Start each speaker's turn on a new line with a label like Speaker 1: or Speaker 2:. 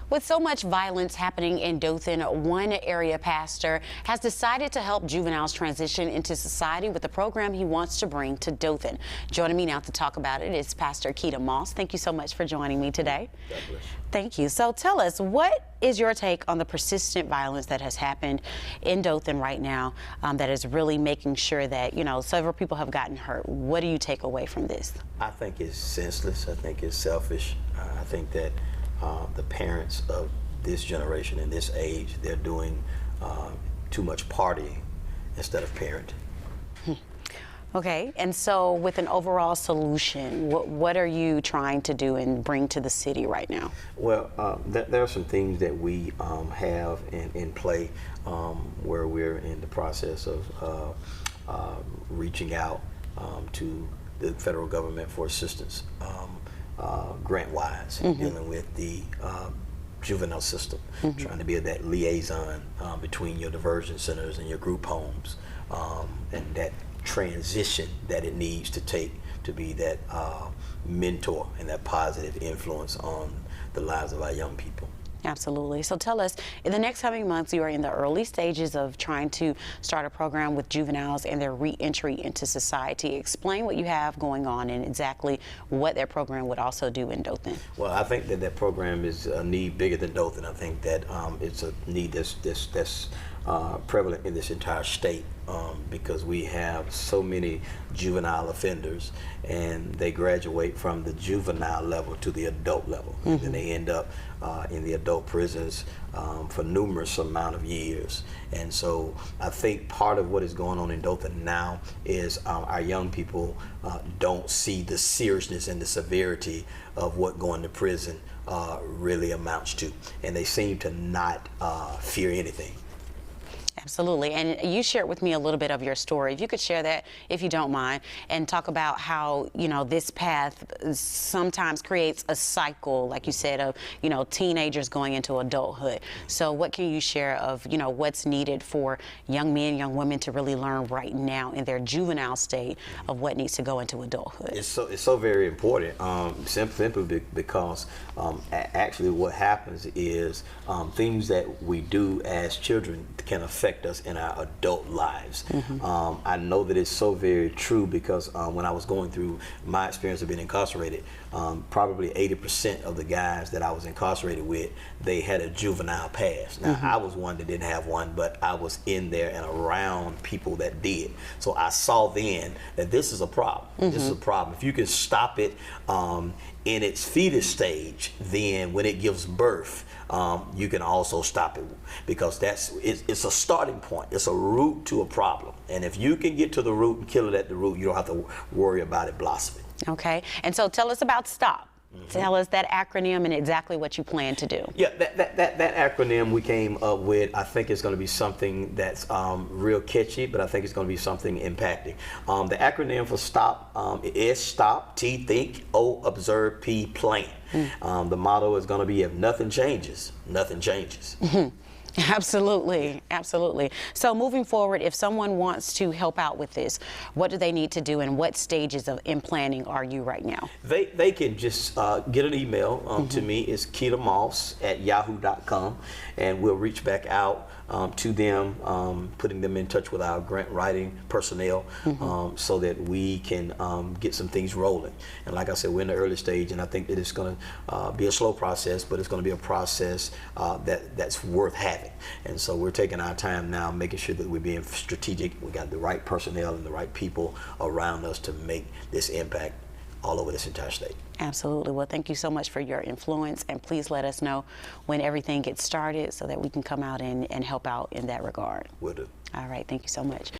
Speaker 1: With so much violence happening in Dothan, one area pastor has decided to help juveniles transition into society with a program he wants to bring to Dothan. Joining me now to talk about it is Pastor Keita Moss. Thank you so much for joining me today.
Speaker 2: God bless you.
Speaker 1: Thank you. So tell us, what is your take on the persistent violence that has happened in Dothan right now that is really making sure that, several people have gotten hurt? What do you take away from this?
Speaker 2: I think it's senseless. I think it's selfish. I think that the parents of this generation and this age, they're doing too much partying instead of parenting.
Speaker 1: Okay, and so with an overall solution, what are you trying to do and bring to the city right now?
Speaker 2: Well, there are some things that we have in play where we're in the process of reaching out to the federal government for assistance, grant-wise, dealing with the juvenile system, trying to be that liaison between your diversion centers and your group homes, and that transition that it needs to take to be that mentor and that positive influence on the lives of our young people.
Speaker 1: Absolutely. So tell us, in the next coming months, you are in the early stages of trying to start a program with juveniles and their re-entry into society. Explain what you have going on and exactly what that program would also do in Dothan.
Speaker 2: Well, I think that program is a need bigger than Dothan. I think that it's a need that's prevalent in this entire state because we have so many juvenile offenders, and they graduate from the juvenile level to the adult level, and then they end up in the adult prisons for numerous amount of years. And so I think part of what is going on in Dothan now is our young people don't see the seriousness and the severity of what going to prison really amounts to, and they seem to not fear anything.
Speaker 1: Absolutely. And you shared with me a little bit of your story. If you could share that, if you don't mind, and talk about how, this path sometimes creates a cycle, like you said, of, teenagers going into adulthood. So what can you share of, what's needed for young men, young women to really learn right now in their juvenile state of what needs to go into adulthood?
Speaker 2: It's so very important, simply because actually what happens is things that we do as children can affect us in our adult lives. I know that it's so very true because when I was going through my experience of being incarcerated, probably 80% of the guys that I was incarcerated with, they had a juvenile past. Now, I was one that didn't have one, but I was in there and around people that did. So I saw then that this is a problem. This is a problem. If you can stop it in its fetus stage, then when it gives birth, you can also stop it, because it's a starting point. It's a root to a problem, and if you can get to the root and kill it at the root, you don't have to worry about it blossoming.
Speaker 1: Okay, and so tell us about STOP. Tell us that acronym and exactly what you plan to do.
Speaker 2: Yeah, that acronym we came up with, I think it's going to be something that's real catchy, but I think it's going to be something impacting. The acronym for STOP is STOP, T, think, O, observe, P, plan. The motto is going to be, if nothing changes, nothing changes.
Speaker 1: Absolutely, absolutely. So moving forward, if someone wants to help out with this, what do they need to do, and what stages in planning are you right now?
Speaker 2: They can just get an email to me. It's KeitaMoss@yahoo.com, and we'll reach back out to them, putting them in touch with our grant writing personnel so that we can get some things rolling. And like I said, we're in the early stage, and I think that it's going to be a slow process, but it's going to be a process that's worth having. And so we're taking our time now, making sure that we're being strategic. We got the right personnel and the right people around us to make this impact all over this entire state.
Speaker 1: Absolutely. Well, thank you so much for your influence, and please let us know when everything gets started so that we can come out and help out in that regard.
Speaker 2: Will do.
Speaker 1: All right. Thank you so much.